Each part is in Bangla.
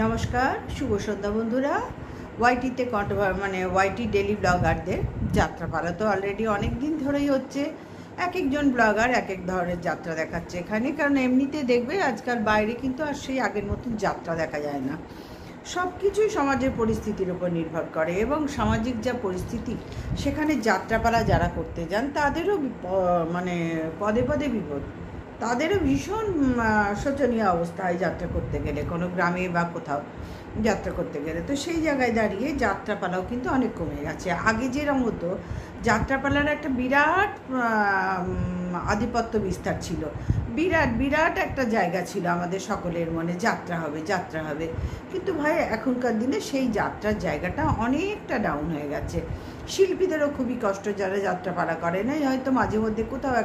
নমস্কার, শুভ সন্ধ্যা বন্ধুরা। ওয়াইটিতে মানে ওয়াইটি ডেলি ব্লগারদের যাত্রাপালা তো অলরেডি অনেক দিন ধরেই হচ্ছে। এক একজন ব্লগার এক এক ধরনের যাত্রা দেখাচ্ছে এখানে, কারণ এমনিতে দেখবে আজকাল বাইরে কিন্তু আর সেই আগের মতন যাত্রা দেখা যায় না। সব কিছুই সমাজের পরিস্থিতির উপর নির্ভর করে, এবং সামাজিক যা পরিস্থিতি সেখানে যাত্রাপালা যারা করতে যান তাদেরও মানে পদে পদে বিপদ। তাদেরও ভীষণ শোচনীয় অবস্থায় যাত্রা করতে গেলে, কোনো গ্রামে বা কোথাও যাত্রা করতে গেলে। তো সেই জায়গায় দাঁড়িয়ে যাত্রাপালাও কিন্তু অনেক কমে গেছে। আগে যেরকম হতো, যাত্রাপালার একটা বিরাট আধিপত্য বিস্তার ছিল, বিরাট বিরাট একটা জায়গা ছিল আমাদের সকলের মনে, যাত্রা হবে যাত্রা হবে। কিন্তু ভাই এখনকার দিনে সেই যাত্রার জায়গাটা অনেকটা ডাউন হয়ে গেছে। শিল্পীদেরও খুবই কষ্ট, যারা যাত্রাপালা করে না, হয়তো মাঝে মধ্যে কোথাও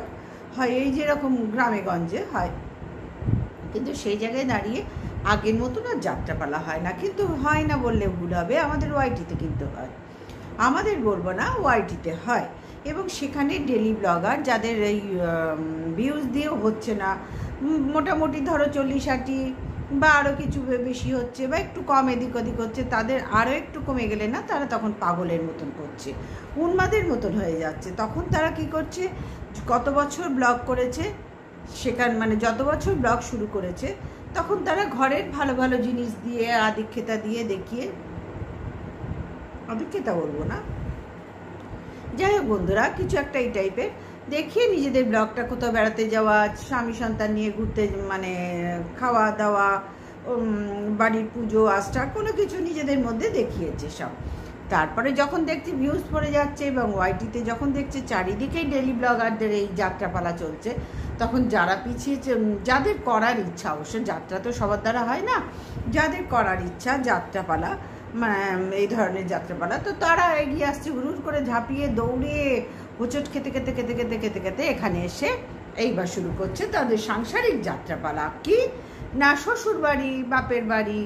হয়, এই যেরকম গ্রামে গঞ্জে হয়, কিন্তু সেই জায়গায় দাঁড়িয়ে আগের মতন আর যাত্রাপালা হয় না। কিন্তু হয় না বললে ভুল হবে, আমাদের ওয়াইটিতে কিন্তু হয়, আমাদের বলবো না, ওয়াইটিতে হয়। এবং সেখানে ডেলি ব্লগার যাদের এই ভিউজ দিয়েও হচ্ছে না, মোটামুটি ধরো 40-60 বা আরও কিছু বেশি হচ্ছে, বা একটু কম এদিক ওদিক হচ্ছে, তাদের আরও একটু কমে গেলে না তারা তখন পাগলের মতন করছে, উন্মাদের মতন হয়ে যাচ্ছে। তখন তারা কি করছে, কত বছর ব্লগ করেছে মানে যত বছর ব্লগ শুরু করেছে, তখন তারা ঘরের ভালো ভালো জিনিস দিয়ে আদিক্ষেতা দিয়ে দেখিয়ে, আদিক্ষেতা বলবো না, যাই হোক বন্ধুরা, কিছু একটা এই টাইপের দেখিয়ে নিজেদের ব্লগটা কোথাও বেড়াতে যাওয়া, স্বামী সন্তান নিয়ে ঘুরতে, মানে খাওয়া দাওয়া, বাড়ির পুজো আস্থা, কোনো কিছু নিজেদের মধ্যে দেখিয়েছে সব। তারপরে যখন দেখছি ভিউজ পড়ে যাচ্ছে, এবং ওয়াইটিতে যখন দেখছে চারিদিকেই ডেলি ব্লগারদের এই যাত্রাপালা চলছে, তখন যারা পিছিয়েছে, যাদের করার ইচ্ছা, অবশ্য যাত্রা তো সবার দ্বারা হয় না, যাদের করার ইচ্ছা যাত্রাপালা, এই ধরনের যাত্রাপালা, তো তারা এগিয়ে আসছে, হুড় করে ঝাঁপিয়ে দৌড়ে হোঁচট খেতে খেতে খেতে খেতে খেতে খেতে এখানে এসে এইবার শুরু করছে তাদের সাংসারিক যাত্রাপালা। কি না, শ্বশুর বাড়ি, বাপের বাড়ি,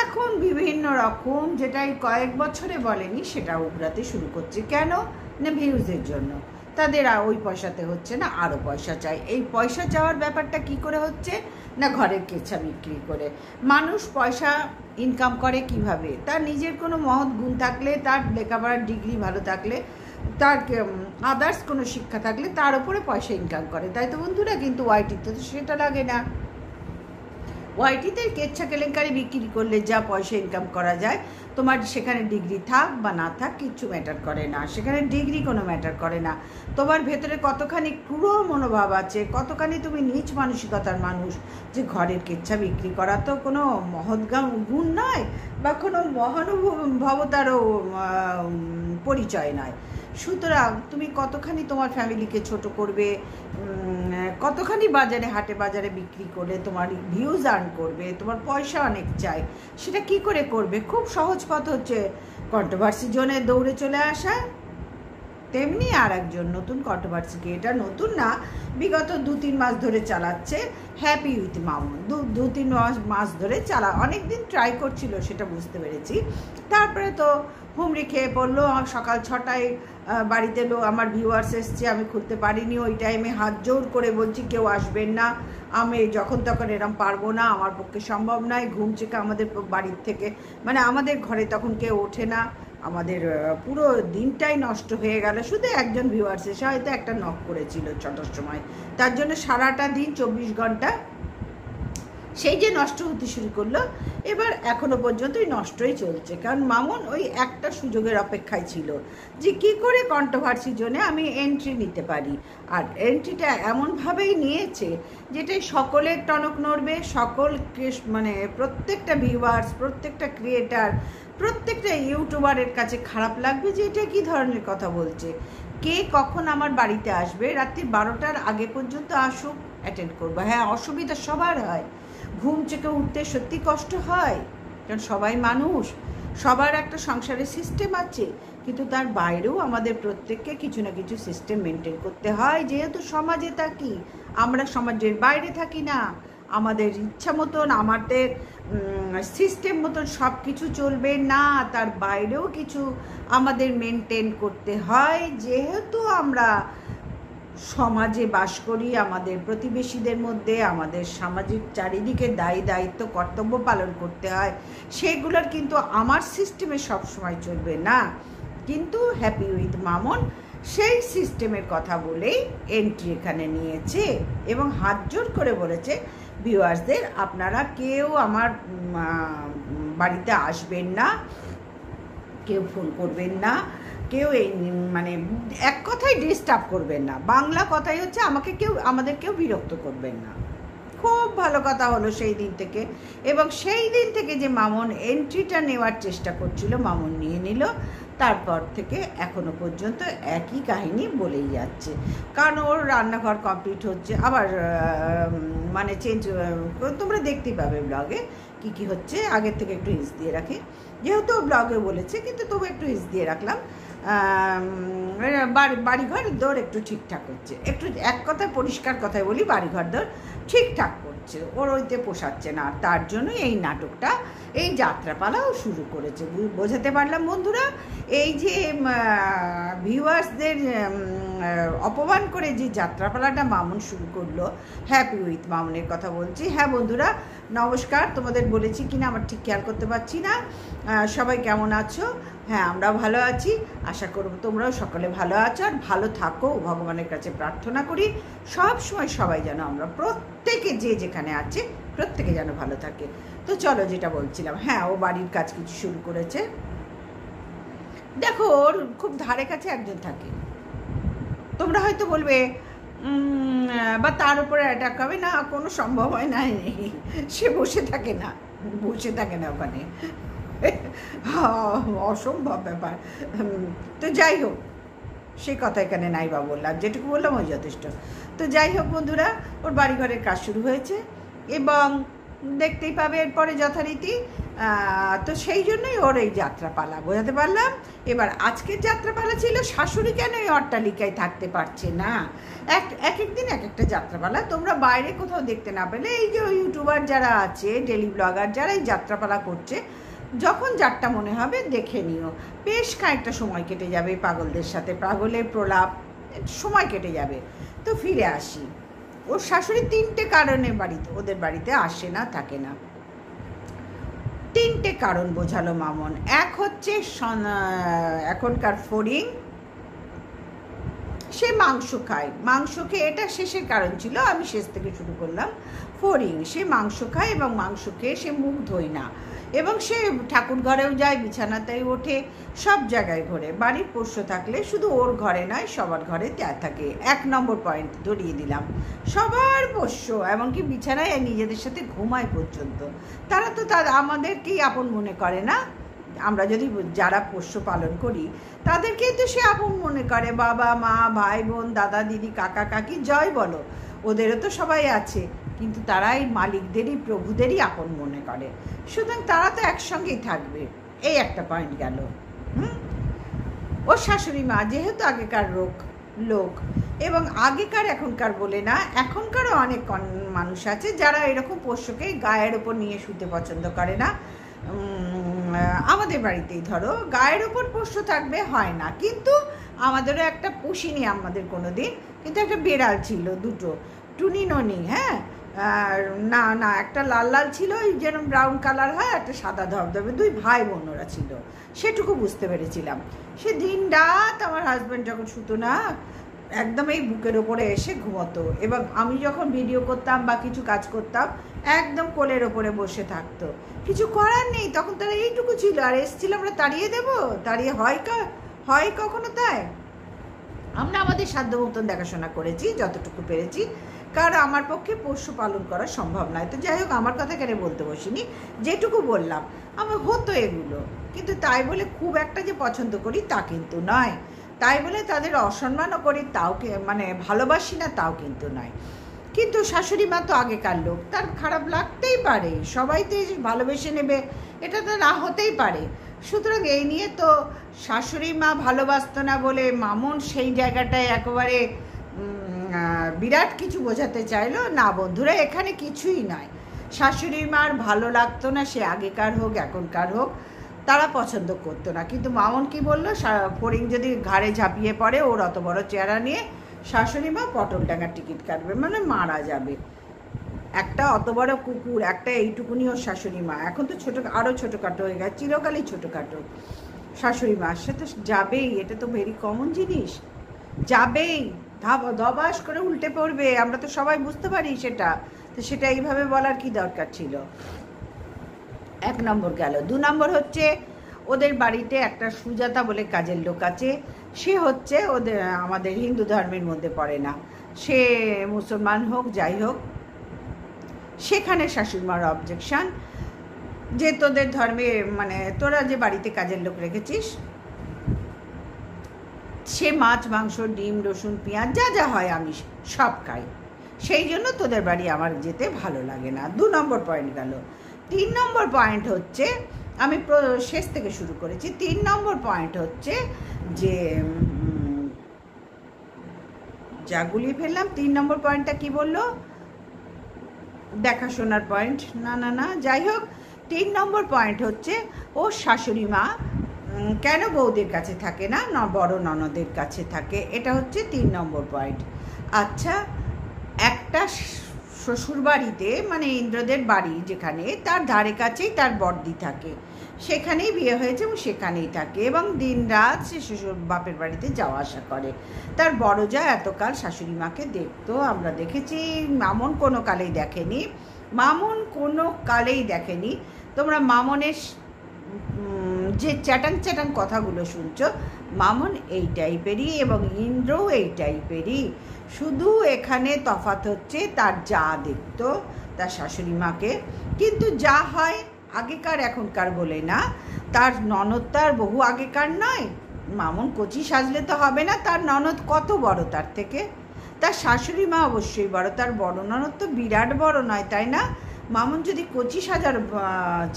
এখন বিভিন্ন রকম, যেটাই কয়েক বছরে বলেনি সেটা উগরাতে শুরু করছে। কেন না, ভিউজের জন্য। তাদের ওই পয়সাতে হচ্ছে না, আরও পয়সা চাই। এই পয়সা চাওয়ার ব্যাপারটা কি করে হচ্ছে না, ঘরের কেচ্ছা বিক্রি করে। মানুষ পয়সা ইনকাম করে কিভাবে, তার নিজের কোনো মহৎ গুণ থাকলে, তার লেখাপড়ার ডিগ্রি ভালো থাকলে, তার আদার্স কোনো শিক্ষা থাকলে তার উপরে পয়সা ইনকাম করে, তাই তো বন্ধুরা। কিন্তু ওয়াইটিতে তো সেটা লাগে না। ওয়াইটিতে কেচ্ছা কেলেঙ্কারি বিক্রি করলে যা পয়সা ইনকাম করা যায়, তোমার সেখানে ডিগ্রি থাক বা না থাক কিচ্ছু ম্যাটার করে না, সেখানে ডিগ্রি কোনো ম্যাটার করে না। তোমার ভেতরে কতখানি ক্রূর মনোভাব আছে, কতখানি তুমি নীচ মানসিকতার মানুষ, যে ঘরের কেচ্ছা বিক্রি করা তো কোনো মহৎ গুণ নয়, বা কোনো মহানুভবতারও পরিচয় নয়। সুতরাং তুমি কতখানি তোমার ফ্যামিলিকে ছোট করবে, কতখানি বাজারে হাটে বাজারে বিক্রি করলে তোমার ভিউজ আর্ন করবে, তোমার পয়সা অনেক চাই, সেটা কি করে করবে? খুব সহজ পথ হচ্ছে কন্ট্রোভার্সি জোনে দৌড়ে চলে আসা। তেমনি আর একজন নতুন কন্ট্রোভার্সিকে, এটা নতুন না, বিগত 2-3 মাস ধরে চালাচ্ছে হ্যাপি উইথ মামুন। 2-3 মাস ধরে অনেক দিন ট্রাই করছিল, সেটা বুঝতে পেরেছি। তারপরে তো হুমড়ি খেয়ে পড়লো। সকাল 6টায় বাড়িতে আমার ভিউয়ার্স এসছে, আমি খুলতে পারিনি, ওই টাইমে হাত জোর করে বলছি কেউ আসবেন না, আমি যখন তখন এরম পারবো না, আমার পক্ষে সম্ভব নয়। ঘুম চেকে আমাদের বাড়ির থেকে, মানে আমাদের ঘরে তখন কেউ ওঠে না, আমাদের পুরো দিনটাই নষ্ট হয়ে গেল। শুধু একজন ভিউয়ার্স এসে হয়তো একটা নক করেছিল 6টার সময়, তার জন্য সারাটা দিন 24 ঘন্টা সেই যে নষ্ট হতে শুরু করলো। এবার এখনো পর্যন্তই নষ্টই চলছে, কারণ মামুন ওই একটা সুযোগের অপেক্ষায় ছিল যে কী করে কন্ট্রোভার্সির জন্য আমি এন্ট্রি নিতে পারি। আর এন্ট্রিটা এমনভাবেই নিয়েছে যেটাই সকলের টনক নড়বে, সকলকে, মানে প্রত্যেকটা ভিউয়ার্স, প্রত্যেকটা ক্রিয়েটার, প্রত্যেকটা ইউটিউবারের কাছে খারাপ লাগবে যে এটা কী ধরনের কথা বলছে। কে কখন আমার বাড়িতে আসবে, রাত্রি 12টার আগে পর্যন্ত আসুক, অ্যাটেন্ড করবো। হ্যাঁ, অসুবিধা সবার হয়, ঘুম থেকে উঠতে সত্যি কষ্ট হয়, কারণ সবাই মানুষ, সবার একটা সংসারের সিস্টেম আছে, কিন্তু তার বাইরেও আমাদের প্রত্যেককে কিছু না কিছু সিস্টেম মেনটেন করতে হয়। যেহেতু সমাজে থাকি, আমরা সমাজের বাইরে থাকি না, আমাদের ইচ্ছা মতন, আমাদের সিস্টেম মতন সব কিছু চলবে না, তার বাইরেও কিছু আমাদের মেনটেন করতে হয়। যেহেতু আমরা সমাজে বাস করি, আমাদের প্রতিবেশীদের মধ্যে আমাদের সামাজিক চারিদিকে দায়িত্ব কর্তব্য পালন করতে হয়, সেগুলোর কিন্তু আমার সিস্টেমে সবসময় চলবে না। কিন্তু হ্যাপি উইথ মামন সেই সিস্টেমের কথা বলেই এন্ট্রি এখানে নিয়েছে এবং হাত জোর করে বলেছে, ভিউয়ার্সদের আপনারা কেউ আমার বাড়িতে আসবেন না, কেউ ফোন করবেন না, কেউ এই মানে এক কথায় ডিস্টার্ব করবেন না, বাংলা কথাই হচ্ছে আমাদের কেউ বিরক্ত করবেন না। খুব ভালো কথা হলো সেই দিন থেকে। এবং সেই দিন থেকে যে মামন এন্ট্রিটা নেওয়ার চেষ্টা করছিল, মামন নিয়ে নিল। তারপর থেকে এখনো পর্যন্ত একই কাহিনী বলেই যাচ্ছে, কারণ ওর রান্নাঘর কমপ্লিট হচ্ছে, আবার মানে চেঞ্জ তোমরা দেখতেই পাবে ব্লগে কি কি হচ্ছে। আগের থেকে একটু হিন্স দিয়ে রাখি, যেহেতু ব্লগে বলেছে, কিন্তু তবু একটু হিন্স দিয়ে রাখলাম। বাড়িঘর দর একটু ঠিকঠাক হচ্ছে, একটু এক কথায় পরিষ্কার কথায় বলি, বাড়িঘর দর ঠিকঠাক করছে, ওর ওইতে পোষাচ্ছে না। তার জন্যই এই নাটকটা, এই যাত্রাপালাও শুরু করেছে। বোঝাতে পারলাম বন্ধুরা? এই যে ভিউয়ার্সদের অপমান করে যে যাত্রাপালাটা মামুন শুরু করলো, হ্যাপি উইথ মামুনের কথা বলছি। হ্যাঁ বন্ধুরা নমস্কার, তোমাদের বলেছি কিনা আমার ঠিক খেয়াল করতে পারছি না। সবাই কেমন আছো? হ্যাঁ আমরা ভালো আছি, আশা করব তোমরাও সকলে ভালো আছো আর ভালো থাকো, ভগবানের কাছে প্রার্থনা করি সব সময় সবাই যেন, আমরা প্রত্যেকে যে যেখানে আছে প্রত্যেকে যেন ভালো থাকে। তো চলো যেটা বলছিলাম, হ্যাঁ ও বাড়ির কাজ কিছু শুরু করেছে। দেখো ওর খুব ধারে কাছে একজন থাকে, তোমরা হয়তো বলবে বা তার উপরে অ্যাটাক হবে না, কোনো সম্ভব হয় না, সে বসে থাকে না ওখানে, অসম্ভব ব্যাপার। তো যাই হোক, সে কথা এখানে নাই বা বললাম, যেটুকু বললাম ওই যথেষ্ট। তো যাই হোক বন্ধুরা, ওর বাড়িঘরের কাজ শুরু হয়েছে এবং দেখতেই পাবে এরপরে যথারীতি। তো সেই জন্যই ওর এই যাত্রাপালা, বোঝাতে পারলাম। এবার আজকের যাত্রাপালা ছিল শাশুড়ি কেন এই অট্টালিকায় থাকতে পারছে না। এক একদিন এক একটা যাত্রাপালা, তোমরা বাইরে কোথাও দেখতে না পেলে এই যে ইউটিউবার যারা আছে, ডেলি ব্লগার যারা এই যাত্রাপালা করছে, যখন যারটা মনে হবে দেখে নিও, বেশ খানিকটা সময় কেটে যাবে পাগলদের সাথে, পাগলের প্রলাপ, সময় কেটে যাবে। তো ফিরে আসি, ওর শাশুড়ি 3টে কারণে ওদের বাড়িতে আসে না, থাকে না। 3টে কারণ বোঝালো মামন। এক হচ্ছে এখনকার ফড়িং, সে মাংস খায়, মাংস খেয়ে, এটা শেষের কারণ ছিল, আমি শেষ থেকে শুরু করলাম। ফড়িং, সে মাংস খায় এবং মাংস খেয়ে সে মুখ ধোয় না, এবং সে ঠাকুর ঘরেও যায়, বিছানাতেই ওঠে, সব জায়গায় ঘোরে। বাড়ির পোষ্য থাকলে শুধু ওর ঘরে নয় সবার ঘরে থাকে। 1 নম্বর পয়েন্ট ধরিয়ে দিলাম, সবার পোষ্য, এমনকি বিছানায় নিজেদের সাথে ঘুমায় পর্যন্ত। তারা তো আমাদেরকেই আপন মনে করে না, আমরা যদি যারা পোষ্য পালন করি তাদেরকেই তো সে আপন মনে করে, বাবা মা ভাই বোন দাদা দিদি কাকা কাকি জয় বলো, ওদেরও তো সবাই আছে, কিন্তু তারা এই মালিকদেরই প্রভুদেরই আপন মনে করে, সুতরাং তারা তো একসঙ্গেই থাকবে। এই একটা পয়েন্ট গেল। ওর শাশুড়ি মা যেহেতু আগেকার লোক, এবং আগেকার এখনকার বলে না, এখনকারও অনেক মানুষ আছে যারা এরকম পোষ্যকে গায়ের ওপর নিয়ে শুতে পছন্দ করে না। আমাদের বাড়িতেই ধরো গায়ের ওপর পোষ্য থাকবে হয় না, কিন্তু আমাদেরও একটা পুষিনি আমাদের কোনো দিন, কিন্তু একটা বেড়াল ছিল, 2টো টুনি ননি। হ্যাঁ না একটা লাল ছিল, যেন ব্রাউন কালার হয়, একটা সাদা ধবধবে, 2 ভাই বোন ওরা ছিল, সেটুকু বুঝতে পেরেছিলাম। সে দিন রাত আমার হাজব্যান্ড যখন শুতো না, একদম এই বুকের ওপরে এসে ঘুমতো, এবং আমি যখন ভিডিও করতাম বা কিছু কাজ করতাম একদম কোলের ওপরে বসে থাকতো। কিছু করার নেই, তখন তারা এইটুকু ছিল, আর এসছিল আমরা তাড়িয়ে দেবো, তাড়িয়ে হয় কখনো তাই? আমরা আমাদের সাধ্য মতন দেখাশোনা করেছি যতটুকু পেরেছি, কারণ আমার পক্ষে পোষ্য পালন করা সম্ভব নয়। তো যাই হোক, আমার কথা কেন বলতে বসিনি, যেটুকু বললাম আমার হতো এগুলো, কিন্তু তাই বলে খুব একটা যে পছন্দ করি তা কিন্তু নয়, তাই বলে তাদের অসম্মানও করি তাও মানে ভালোবাসি না তাও কিন্তু নয়। কিন্তু শাশুড়ি মা তো আগেকার লোক, তার খারাপ লাগতেই পারে, সবাই তো ভালোবেসে নেবে এটা তো না হতেই পারে। সুতরাং এই নিয়ে তো শাশুড়ি মা ভালোবাসতো না বলে মামুন সেই জায়গাটায় একেবারে বিরাট কিছু বোঝাতে চাইলো না। বন্ধুরা এখানে কিছুই নয়, শাশুড়ি মার ভালো লাগতো না, সে আগেকার হোক এখনকার হোক, তারা পছন্দ করতো না। কিন্তু মামুন কি বললো, ফড়িং যদি ঘাড়ে ঝাঁপিয়ে পড়ে ওর অত বড় চেহারা নিয়ে, শাশুড়ি মা পটলডাঙ্গার টিকিট কাটবে, মানে মারা যাবে। একটা অত বড় কুকুর, একটা এইটুকুনি ওর শাশুড়ি মা, এখন তো ছোটো, আরও ছোটোখাটো হয়ে গেছে, চিরকালই ছোটোখাটো। শাশুড়ি মা সে তো যাবেই, এটা তো ভেরি কমন জিনিস, যাবেই, ধবাস করে উল্টে পড়বে, আমরা তো সবাই বুঝতে পারি সেটা। তো সেটা এইভাবে বলার কি দরকার ছিল? 1 নম্বর গেল। 2 নম্বর হচ্ছে ওদের বাড়িতে একটা সুজাতা বলে কাজের লোক আছে, সে হচ্ছে ওদের আমাদের হিন্দু ধর্মের মধ্যে পড়ে না, সে মুসলমান হোক যাই হোক। সেখানে শাশুড়িমার অবজেকশন যে তোদের ধর্মে মানে তোরা যে বাড়িতে কাজের লোক রেখেছিস সে মাছ মাংস ডিম রসুন পেঁয়াজ যা যা হয় আমি সব খাই, সেই জন্য তোদের বাড়ি আমার যেতে ভালো লাগে না। 2 নম্বর পয়েন্ট গেল। 3 নম্বর পয়েন্ট হচ্ছে, আমি শেষ থেকে শুরু করেছি। 3 নম্বর পয়েন্ট হচ্ছে যে যা গুলিয়ে ফেললাম। 3 নম্বর পয়েন্টটা কি বললো? দেখাশোনার পয়েন্ট, না যাই হোক। 3 নম্বর পয়েন্ট হচ্ছে ও শাশুড়ি মা কেন বউদের কাছে থাকে না, বড় ননদের কাছে থাকে, এটা হচ্ছে 3 নম্বর পয়েন্ট। আচ্ছা, একটা শ্বশুরবাড়িতে মানে ইন্দ্রদের বাড়ি যেখানে, তার ধারে কাছেই তার বড়দি থাকে, সেখানেই বিয়ে হয়েছে এবং সেখানেই থাকে এবং দিন রাত সে শ্বশুর বাপের বাড়িতে যাওয়া আসা করে। তার বড় যা এতকাল শাশুড়ি মাকে দেখতো, আমরা দেখেছি। মামন কোনো কালেই দেখেনি, মামুন কোনো কালেই দেখেনি। তোমরা মামনের যে চ্যাটাং কথাগুলো শুনছো, মামন এই টাইপেরই এবং ইন্দ্রও এই টাইপেরই। শুধু এখানে তফাৎ হচ্ছে তার যা দেখতো তার শাশুড়ি মাকে, কিন্তু যা হয় আগেকার এখনকার বলে না। তার ননদ তার বহু আগেকার নয়, মামন কচি সাজলে তো হবে না, তার ননদ কত বড় তার থেকে, তার শাশুড়ি মা অবশ্যই বড়, তার বড় ননদ তো বিরাট বড় নয়, তাই না? মামুন যদি কচি সাজার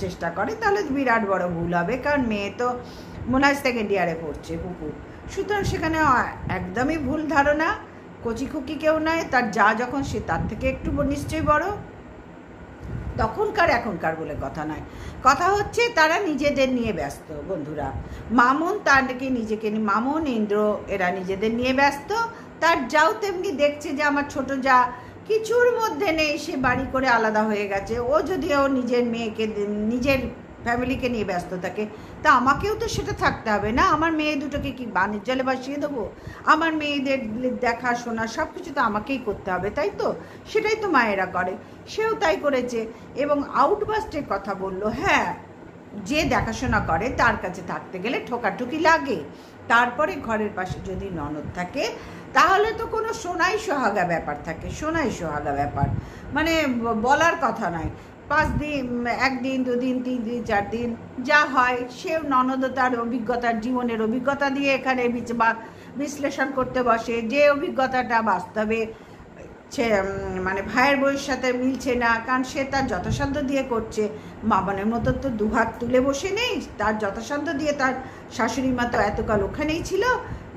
চেষ্টা করে তাহলে বিরাট বড় ভুল হবে, কারণ মেয়ে তো মনে হয় 2nd ইয়ারে পড়ছে কুকুর, সুতরাং সেখানে একদমই ভুল ধারণা। কচি খুকি কেউ নয়, তার যা যখন সে তার থেকে একটু নিশ্চয়ই বড়, তখনকার এখনকার বলে কথা নয়। কথা হচ্ছে তারা নিজেদের নিয়ে ব্যস্ত বন্ধুরা। মামুন তারকে নিজেকে নিয়ে, মামুন ইন্দ্র এরা নিজেদের নিয়ে ব্যস্ত। তার যাও তেমনি দেখছে যে আমার ছোট যা কিছুর মধ্যে নেই, সে বাড়ি করে আলাদা হয়ে গেছে, ও যদি ও নিজের মেয়েকে নিজের ফ্যামিলিকে নিয়ে ব্যস্ত থাকে, তা আমাকেও তো সেটা থাকতে হবে না? আমার মেয়ে দুটোকে কি বানের জলে ভাসিয়ে দেবো? আমার মেয়েদের দেখাশোনা সব কিছু তো আমাকেই করতে হবে, তাই তো? সেটাই তো মায়েরা করে, সেও তাই করেছে এবং আউটবাস্টের কথা বললো। হ্যাঁ, যে দেখাশোনা করে তার কাছে থাকতে গেলে ঠোকাঠুকি লাগে, তারপরে ঘরের পাশে যদি ননদ থাকে তাহলে তো কোনো সোনাই সোহাগা ব্যাপার থাকে, সোনাই সোহাগা ব্যাপার, মানে বলার কথা নয়। 5 দিন, 1 দিন 2 দিন 3 দিন 4 দিন যা হয়, সেও ননদ তার অভিজ্ঞতার জীবনের অভিজ্ঞতা দিয়ে এখানে বিশ্লেষণ করতে বসে, যে অভিজ্ঞতাটা বাস্তবে সে মানে ভাইয়ের বউয়ের সাথে মিলছে না, কারণ সে তার যথাসাধ্য দিয়ে করছে। মামনের মতো তো 2 হাত তুলে বসে নেই, তার যথাসাধ্য দিয়ে তার শাশুড়ি মা তো এতকাল ওখানেই ছিল,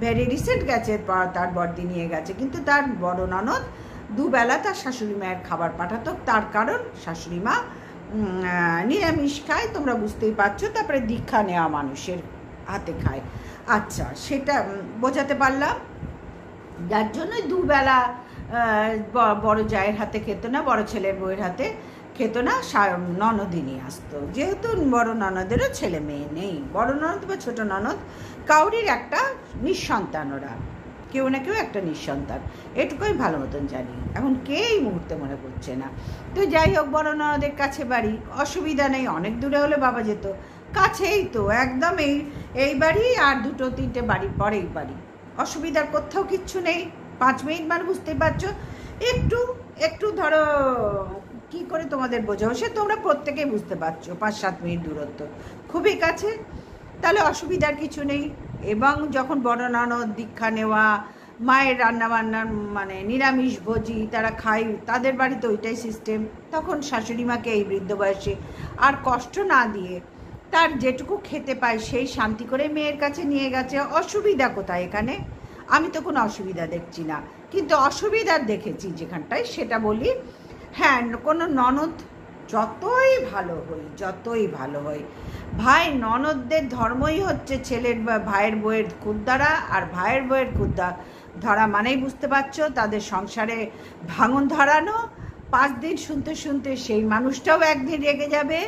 ভেরি রিসেন্ট গেছে, তার বড়দি নিয়ে গেছে, কিন্তু তার বড় ননদ 2 বেলা তার শাশুড়ি মায়ের খাবার পাঠাতো, তার কারণ শাশুড়ি মা নিরামিষ খায়, তোমরা বুঝতেই পারছো। তারপরে দীক্ষা নেওয়া মানুষের হাতে খায়। আচ্ছা, সেটা বোঝাতে পারলাম। যার জন্যই 2 বেলা বড় জায়ের হাতে খেত না, বড় ছেলের বউয়ের হাতে খেত না, ননদই নিয়ে আসতো, যেহেতু বড় ননদেরও ছেলে মেয়ে নেই। বড় ননদ বা ছোট ননদ কাউরির একটা নিঃসন্তান, ওরা কেউ না কেউ একটা নিঃসন্তান, এটুকুই ভালো মতন জানি। এখন কে এই মুহূর্তে মনে পড়ছে না। তো যাই হোক, বড় ননদের কাছে বাড়ি, অসুবিধা নেই, অনেক দূরে হলে বাবা যেত, কাছেই তো একদম এই বাড়ি আর 2-3টে বাড়ি পরেই বাড়ি, অসুবিধার কোথাও কিচ্ছু নেই। 5 মিনিট মানে বুঝতেই পারছো, একটু ধরো কি করে তোমাদের বোঝাও, সে তোমরা প্রত্যেকেই বুঝতে পারছো, 5-7 মিনিট দূরত্ব, খুবই কাছে, তাহলে অসুবিধার কিছু নেই। এবং যখন বড় ননদ দীক্ষা নেওয়া, মায়ের রান্নাবান্নার মানে নিরামিষ ভোজি তারা খায়, তাদের বাড়িতে ওইটাই সিস্টেম, তখন শাশুড়ি মাকে এই বৃদ্ধ বয়সে আর কষ্ট না দিয়ে তার যেটুকু খেতে পায় সেই শান্তি করে মেয়ের কাছে নিয়ে গেছে। অসুবিধা কোথায় এখানে? আমি তো কোনো অসুবিধা দেখছি না, কিন্তু অসুবিধার দেখেছি যেখানটায় সেটা বলি। হ্যাঁ, কোনো ননদ যতই ভালো হই, ভাই ননদদের ধর্মই হচ্ছে ছেলের বা ভাইয়ের বউয়ের খুদ্দারা, আর ভাইয়ের বউয়ের ধরা মানেই বুঝতে পারছো তাদের সংসারে ভাঙন ধরানো। 5 দিন শুনতে শুনতে সেই মানুষটাও একদিন রেগে যাবে,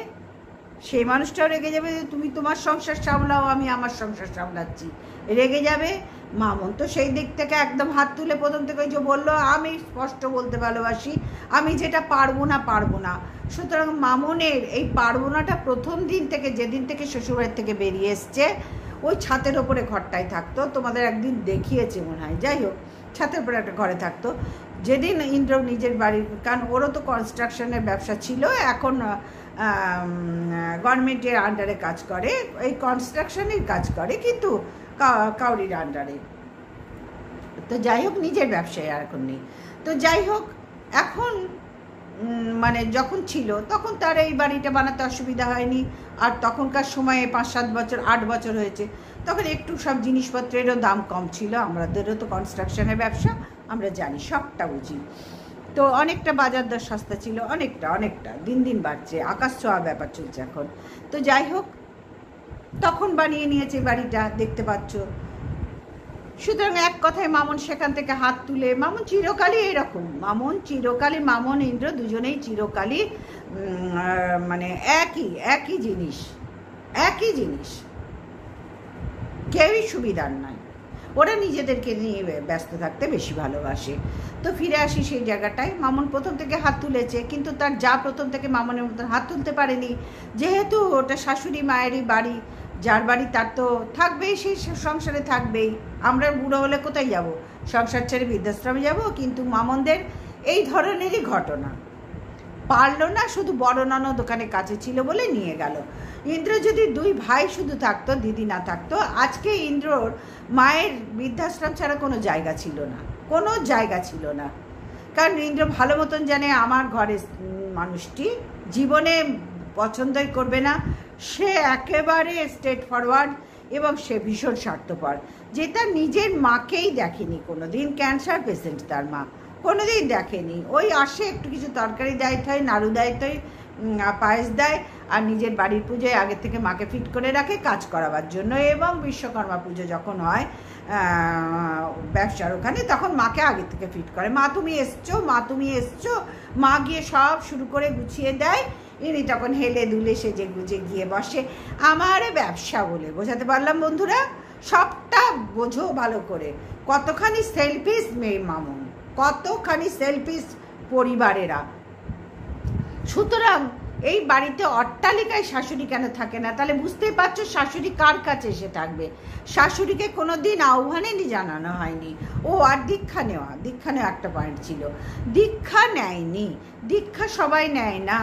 সেই মানুষটাও রেগে যাবে যে তুমি তোমার সংসার সামলাও, আমি আমার সংসার সামলাচ্ছি, রেগে যাবে। মামুন তো সেই দিক থেকে একদম হাত তুলে প্রথম থেকে যে বললো আমি স্পষ্ট বলতে ভালোবাসি, আমি যেটা পারবো না। সুতরাং মামুনের এই পারবো নাটা প্রথম দিন থেকে, যেদিন থেকে শ্বশুরবাড়ির থেকে বেরিয়ে এসছে, ওই ছাতের ওপরে ঘরটায় থাকতো, তোমাদের একদিন দেখিয়েছে মনে হয়, যাই হোক ছাতের উপরে একটা ঘরে থাকতো। যেদিন ইন্দ্র নিজের বাড়ির, কারণ ওরও তো কনস্ট্রাকশনের ব্যবসা ছিল, এখন গভর্নমেন্টের আন্ডারে কাজ করে, এই কনস্ট্রাকশনের কাজ করে কিন্তু কাউরির আন্ডারে। তো যাই হোক নিজের ব্যবসায় আর এখন নেই। তো যাই হোক এখন মানে যখন ছিল তখন তার এই বাড়িটা বানাতে অসুবিধা হয়নি। আর তখনকার সময়ে 5-7 বছর 8 বছর হয়েছে, তখন একটু সব জিনিসপত্রেরও দাম কম ছিল। আমাদেরও তো কনস্ট্রাকশনের ব্যবসা, আমরা জানি, সবটা বুঝি। তো অনেকটা বাজার দর সস্তা ছিল, অনেকটা দিন দিন বাড়ছে, আকাশ ছোঁয়া ব্যাপার চলছে এখন। তো যাই হোক তখন বানিয়ে নিয়েছে বাড়িটা, দেখতে পাচ্ছ। সুতরাং এক কথায় মামুন সেখান থেকে হাত তুলে, মামুন চিরকালই এরকম, মামুন ইন্দ্র দুজনেই চিরকালই মানে একই জিনিস, কেউই সুবিধার নয়। ওরা নিজেদেরকে নিয়ে ব্যস্ত থাকতে বেশি ভালোবাসে। তো ফিরে আসি সেই জায়গাটায়, মামুন প্রথম থেকে হাত তুলেছে, কিন্তু তার যা প্রথম থেকে মামুনের মতন হাত তুলতে পারেনি, যেহেতু ওটা শাশুড়ি মায়েরই বাড়ি, যার বাড়ি তার তো থাকবেই, সেই সংসারে থাকবেই। আমরা বুড়ো হলে কোথায় যাব, সংসার ছেড়ে বৃদ্ধাশ্রমে যাব? কিন্তু মামুনদের এই ধরনেরই ঘটনা, পারলো না, শুধু বড় ননদ দোকানে কাছে ছিল বলে নিয়ে গেল। ইন্দ্র যদি 2 ভাই শুধু থাকতো, দিদি না থাকতো, আজকে ইন্দ্রর মায়ের বৃদ্ধাশ্রম ছাড়া কোনো জায়গা ছিল না। কারণ ইন্দ্র ভালো মতন জানে আমার ঘরের মানুষটি জীবনে পছন্দই করবে না, সে একেবারে স্ট্রেট ফরওয়ার্ড এবং সে ভীষণ স্বার্থপর, যে তার নিজের মাকেই দেখেনি কোনোদিন। ক্যান্সার পেশেন্ট তার মা, কোনোদিন দেখেনি। ওই আসে একটু কিছু তরকারি দেয়, নাড়ু দেয়, পায়েস দেয়, আর নিজের বাড়ির পুজোয় আগে থেকে মাকে ফিট করে রাখে কাজ করাবার জন্য। এবং বিশ্বকর্মা পুজো যখন হয় ব্যবসার ওখানে, তখন মাকে আগে থেকে ফিট করে, মা তুমি এসছো, মা গিয়ে সব শুরু করে গুছিয়ে দেয়। ইনি তখন হেলে দুলে সেজে গুজে গিয়ে বসে। আমার ব্যবসা বলে বোঝাতে পারলাম বন্ধুরা? সবটা বোঝো ভালো করে। কতখানি সেলফিশ মেয়ে মামুন, কতখানি সেলফিশ পরিবারেরা। সুতরাং এই বাড়িতে অট্টালিকায় শাশুড়ি কেন থাকে না? তাহলে বুঝতেই পারছো শাশুড়ি কার কাছে এসে থাকবে। শাশুড়িকে কোনো দিন আহ্বানেরই জানানো হয়নি। ও আর দীক্ষা নেওয়া একটা পয়েন্ট ছিল, দীক্ষা নেয়নি। দীক্ষা সবাই নেয় না,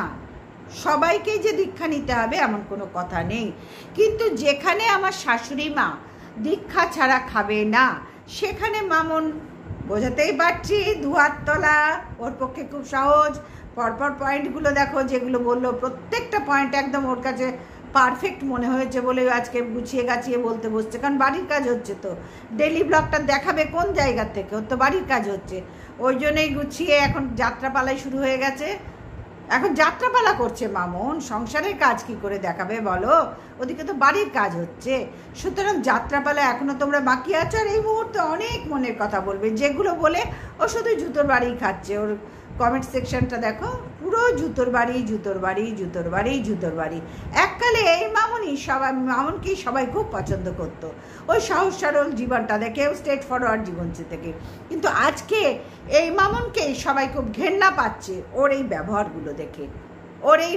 সবাইকে যে দীক্ষা নিতে হবে এমন কোনো কথা নেই। কিন্তু যেখানে আমার শাশুড়ি মা দীক্ষা ছাড়া খাবে না, সেখানে মামুন, বোঝাতেই পারছি, 2 হাত তোলা ওর পক্ষে খুব সহজ। পরপর পয়েন্টগুলো দেখো, যেগুলো বললো প্রত্যেকটা পয়েন্ট একদম ওর কাছে পারফেক্ট মনে হয়েছে বলে আজকে গুছিয়ে গাছিয়ে বলতে বসছে। কারণ বাড়ির কাজ হচ্ছে, তো ডেলি ব্লগটা দেখাবে কোন জায়গা থেকে? ওর তো বাড়ির কাজ হচ্ছে, ওই জন্যই গুছিয়ে এখন যাত্রাপালাই শুরু হয়ে গেছে। এখন যাত্রাপালা করছে মামুন, সংসারের কাজ কি করে দেখাবে বলো? ওদিকে তো বাড়ির কাজ হচ্ছে। সুতরাং যাত্রাপালা এখনো তোমরা বাকি আছো। আর এই মুহূর্তে অনেক মনের কথা বলবে, যেগুলো বলে ও শুধু জুতোর বাড়ি খাচ্ছে। ওর কমেন্ট সেকশনটা দেখো, পুরো জুতোর বাড়ি। এককালে এই মামুনকেই সবাই খুব পছন্দ করতো, ওই সহজ সরল জীবনটা দেখে, স্ট্রেট ফরওয়ার্ড জীবন থেকে। কিন্তু আজকে এই মামুনকেই সবাই খুব ঘেন্না পাচ্ছে ওর এই ব্যবহারগুলো দেখে, ওর এই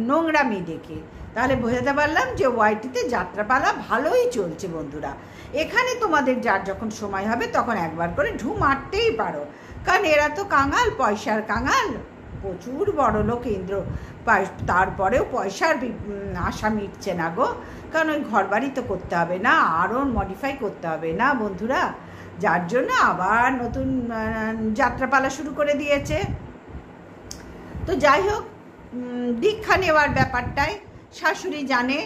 নোংরামি দেখে। তাহলে বোঝাতে পারলাম যে ওয়াইটিতে যাত্রাপালা ভালোই চলছে বন্ধুরা। এখানে তোমাদের যার যখন সময় হবে তখন একবার করে ঢু মারতেই পারো, কারণ এরা তো কাঙাল, পয়সার কাঙাল, প্রচুর বড় লোক ইন্দ্র। তারপরেও পয়সার আশা মিটছে না গো, কারণ ওই ঘর বাড়ি তো করতে হবে না, আরও মডিফাই করতে হবে না বন্ধুরা, যার জন্য আবার নতুন যাত্রাপালা শুরু করে দিয়েছে। তো যাই হোক, দীক্ষা নেওয়ার ব্যাপারটায় শাশুড়ি জানে,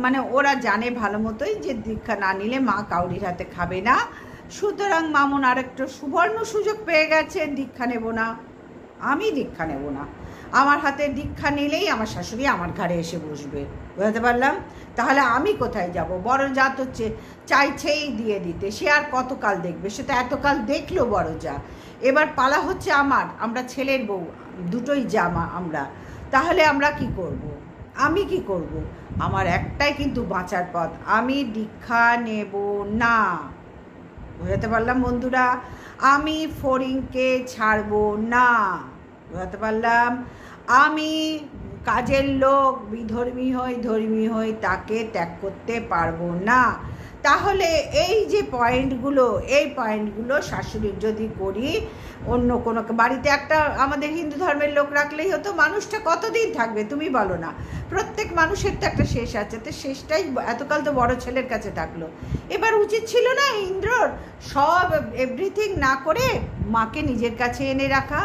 মানে ওরা জানে ভালো মতোই যে দীক্ষা না নিলে মা কাউরির হাতে খাবে না। সুতরাং মামুন আরেকটু সুবর্ণ সুযোগ পেয়ে গেছে, দীক্ষা নেব না, আমি দীক্ষা নেব না। আমার হাতে দীক্ষা নিলেই আমার শাশুড়ি আমার ঘাড়ে এসে বসবে। বুঝতে পারলাম? তাহলে আমি কোথায় যাব? বড় জাত হচ্ছে চাইছেই দিয়ে দিতে, সে আর কতকাল দেখবে? সে তো এতকাল দেখলো বড় যা, এবার পালা হচ্ছে আমার, আমরা ছেলের বউ, দুটোই জামা আমরা, তাহলে আমরা কি করব? আমি কি করব? আমার একটাই কিন্তু বাঁচার পথ, আমি দীক্ষা নেব না। বুঝতে পারলাম বন্ধুরা? আমি ফড়িংকে ছাড়বো না। বুঝতে পারলাম? আমি কাজের লোক ধর্মী হই তাকে ত্যাগ করতে পারবো না। তাহলে এই যে পয়েন্টগুলো, এই পয়েন্টগুলো শাশুড়ির যদি করি, অন্য কোনো বাড়িতে একটা আমাদের হিন্দু ধর্মের লোক রাখলেই হতো, মানুষটা কতদিন থাকবে তুমি বলো না? প্রত্যেক মানুষের তো একটা শেষ আছে, তো শেষটাই এতকাল তো বড় ছেলের কাছে থাকলো। এবার উচিত ছিল না ইন্দ্রর সব এভরিথিং না করে মাকে নিজের কাছে এনে রাখা?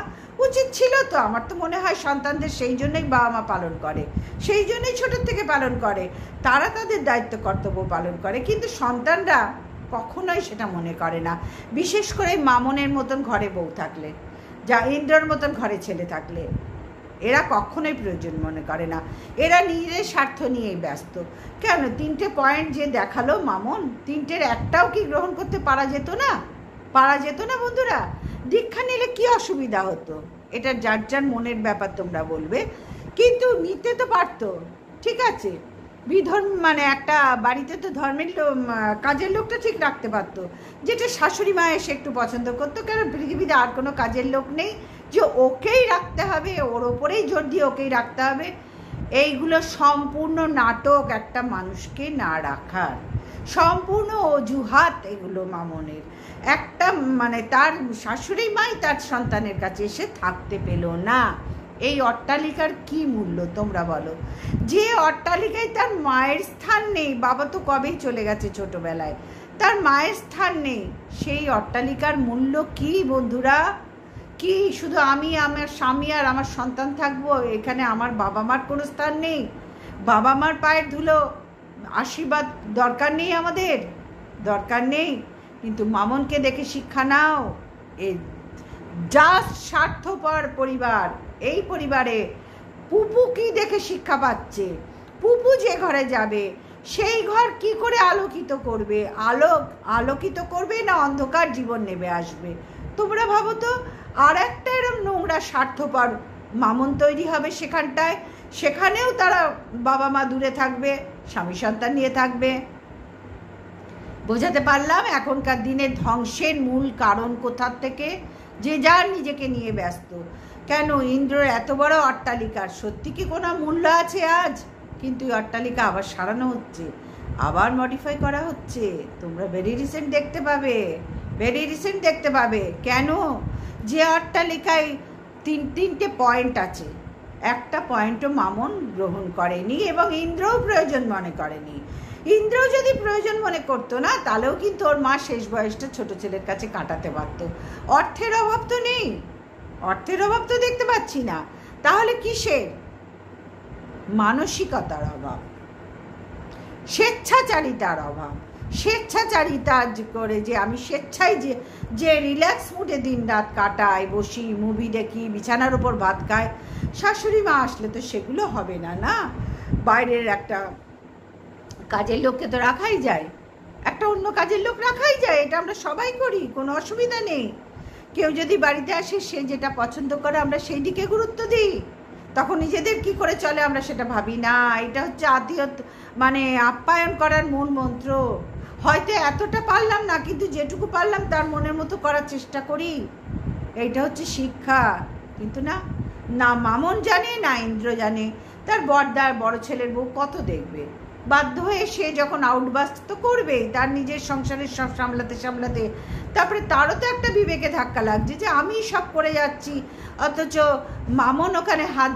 উচিত ছিল তো। আমার তো মনে হয় সন্তানদের সেই জন্যই বাবা মা পালন করে, সেই জন্যই ছোটোর থেকে পালন করে, তারা তাদের দায়িত্ব কর্তব্য পালন করে, কিন্তু সন্তানরা কখনোই সেটা মনে করে না। বিশেষ করে মামনের মতন ঘরে বউ থাকলে, যা ইন্দ্রর মতন ঘরে ছেলে থাকলে, এরা কখনোই প্রয়োজন মনে করে না, এরা নিজেদের স্বার্থ নিয়েই ব্যস্ত। কেন 3টে পয়েন্ট যে দেখালো মামন, 3টের একটাও কি গ্রহণ করতে পারা যেত না? পারা যেত না বন্ধুরা? দীক্ষা নিলে কি অসুবিধা হতো? এটা যার যার মনের ব্যাপার, তোমরা বলবে, কিন্তু নিতে তো পারতো। ঠিক আছে, বিধর্ম মানে একটা বাড়িতে তো ধর্মের কাজের লোকটা ঠিক রাখতে পারতো, যেটা শাশুড়ি মা এসে একটু পছন্দ করতো। কেন পৃথিবীতে আর কোনো কাজের লোক নেই যে ওকেই রাখতে হবে, ওর ওপরেই জোর দিয়ে ওকেই রাখতে হবে? এইগুলো সম্পূর্ণ নাটক, একটা মানুষকে না রাখার সম্পূর্ণ অজুহাত এগুলো মামনের। একটা মানে তার শাশুড়ি মাই তার সন্তানের কাছে এসে থাকতে পেল না। এই অট্টালিকার কি মূল্য তোমরা বলো? যে অট্টালিকায় তার মায়ের স্থান নেই, বাবা তো কবেই চলে গেছে ছোটবেলায়, তার মায়ের স্থান নেই, সেই অট্টালিকার মূল্য কি বন্ধুরা? কি শুধু আমি, আমার স্বামী আর আমার সন্তান থাকবো, এখানে আমার বাবা মার কোনো স্থান নেই? বাবা মার পায়ের ধুলো আশীর্বাদ দরকার নেই? আমাদের দরকার নেই? কিন্তু মামনকে দেখে শিক্ষা নাও। এই জাস্ট স্বার্থপর পরিবার, এই পরিবারে পুপু কি দেখে শিক্ষা পাচ্ছে? পুপু যে ঘরে যাবে সেই ঘর কি করে আলোকিত করবে? আলোকিত করবে না অন্ধকার জীবন নেমে আসবে? তোমরা ভাবো তো। আর একটা এরকম নোংরা স্বার্থপর মামন তৈরি হবে সেখানটায়, সেখানেও তারা বাবা মা দূরে থাকবে, স্বামী সন্তান নিয়ে থাকবে। বোঝাতে পারলাম এখনকার দিনে ধ্বংসের মূল কারণ কোথার থেকে? যে যার নিজেকে নিয়ে ব্যস্ত। কেন ইন্দ্রর এত বড় অট্টালিকার সত্যি কি কোনো মূল্য আছে আজ? কিন্তু এই অট্টালিকা আবার সারানো হচ্ছে, আবার মডিফাই করা হচ্ছে, তোমরা ভেরি রিসেন্ট দেখতে পাবে। কেন? যে অট্টালিকায় তিনটে পয়েন্ট আছে, একটা পয়েন্টও মামন গ্রহণ করেনি এবং ইন্দ্রও প্রয়োজন মনে করেনি। ইন্দ্র যদি প্রয়োজন মনে করতো না, তাহলেও কিন্তু ওর মা শেষ বয়সটা ছোট ছেলের কাছে কাটাতে পারত। অর্থের অভাব তো নেই, অর্থের অভাব তো দেখতে পাচ্ছি না, তাহলে কিসের? মানসিকতার অভাব, স্বেচ্ছাচারিতার অভাব। স্বেচ্ছাচারিতা করে যে আমি স্বেচ্ছায় যে রিল্যাক্স মুডে দিন রাত কাটাই, বসি, মুভি দেখি, বিছানার উপর ভাত খায়, শাশুড়ি মা আসলে তো সেগুলো হবে না। না, বাইরের একটা কাজের লোককে তো রাখাই যায়, একটা অন্য কাজের লোক রাখাই যায়, এটা আমরা সবাই করি, কোনো অসুবিধা নেই। কেউ যদি বাড়িতে আসে, সে যেটা পছন্দ করে আমরা সেই দিকে গুরুত্ব দিই, তখন নিজেদের কি করে চলে আমরা সেটা ভাবি না। এটা হচ্ছে আত্মীয়তা মানে আপ্যায়ন করার মূল মন্ত্র। হয়তো এতটা পারলাম না, কিন্তু যেটুকু পারলাম তার মনের মতো করার চেষ্টা করি, এইটা হচ্ছে শিক্ষা। কিন্তু না, না মামন জানে না ইন্দ্র জানে, তার বড়দার বড় ছেলের বউ কত দেখবে, বাধ্য হয়ে সে যখন আউটবাস্ট তো করবেই, তার নিজের সংসারের সব সামলাতে তারপরে তারও তো একটা বিবেকে ধাক্কা লাগছে যে আমি সব করে যাচ্ছি, অথচ মামন ওখানে হাত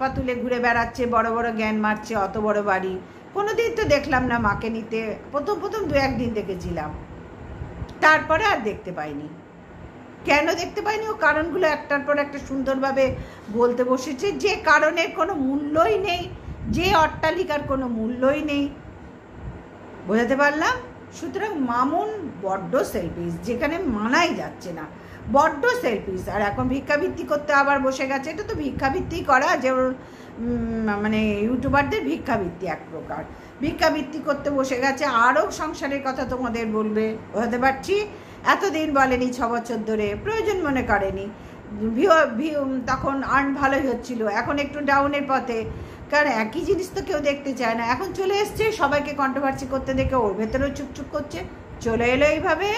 পা তুলে ঘুরে বেড়াচ্ছে, বড় বড় জ্ঞান মারছে, অত বড় বাড়ি। কোনোদিন তো দেখলাম না মাকে নিতে, প্রথম 2-1 দিন দেখেছিলাম, তারপরে আর দেখতে পাইনি। কেন দেখতে পাইনি? ও কারণগুলো একটার পর একটা সুন্দরভাবে বলতে বসেছে, যে কারণের কোনো মূল্যই নেই, যে অট্টালিকার কোনো মূল্যই নেই। বোঝাতে পারলাম? সুতরাং মামুন বড্ড সেলফিশ, যেখানে মানাই যাচ্ছে না। বড্ড সেলফিশ। আর এখন ভিক্ষাবৃত্তি করতে আবার বসে গেছে। এটা তো ভিক্ষাবৃত্তি করা, যেমন মানে ইউটিউবারদের ভিক্ষাবৃত্তি এক প্রকার। ভিক্ষাবৃত্তি করতে বসে গেছে, আরও সংসারের কথা তোমাদের বলবে। হতে পারছি এতদিন বলেনি, 6 বছর ধরে প্রয়োজন মনে করেনি, তখন আর্ন ভালোই হচ্ছিল, এখন একটু ডাউনের পথে, কারণ একই জিনিস তো কেউ দেখতে চায় না। এখন চলে এসছে, সবাইকে কন্ট্রোভার্সি করতে দেখে ওর ভেতরেও চুপচুপ করছে, চলে এলো এইভাবে,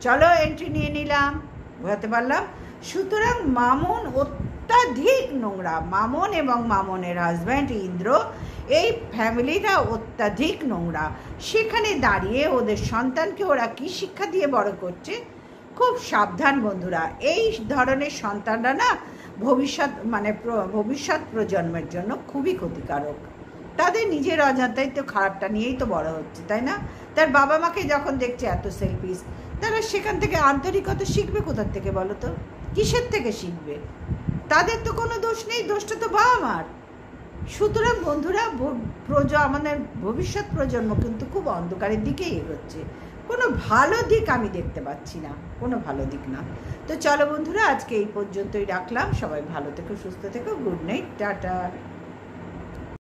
চলো এন্ট্রি নিয়ে নিলাম, বোঝাতে পারলাম। সুতরাং মামুন অত্যাধিক নোংরা, মামুন এবং মামুনের হাজব্যান্ড ইন্দ্র, এই ফ্যামিলিটা অত্যাধিক নোংরা। সেখানে দাঁড়িয়ে ওদের সন্তানকে ওরা কী শিক্ষা দিয়ে বড় করছে, খুব সাবধান বন্ধুরা। এই ধরনের সন্তানরা না ভবিষ্যৎ প্রজন্মের জন্য খুবই ক্ষতিকারক। তাদের নিজের অজান্তেই তো খারাপটা নিয়েই তো বড় হচ্ছে, তাই না? তার বাবা মাকে যখন দেখছে এত সেলফিশ, তারা সেখান থেকে আন্তরিকতা শিখবে কোথার থেকে বলো তো? কিসের থেকে শিখবে? তাদের তো কোনো দোষ নেই, দোষটা তো বাবা মার। সুতরাং বন্ধুরা, আমাদের ভবিষ্যৎ প্রজন্ম কিন্তু খুব অন্ধকারের দিকেই এগোচ্ছে। কোনো ভালো দিক আমি দেখতে পাচ্ছি না, কোনো ভালো দিক না। তো চলো বন্ধুরা, আজকে এই পর্যন্তই রাখলাম। সবাই ভালো থেকো, সুস্থ থেকো, গুড নাইট, টাটা।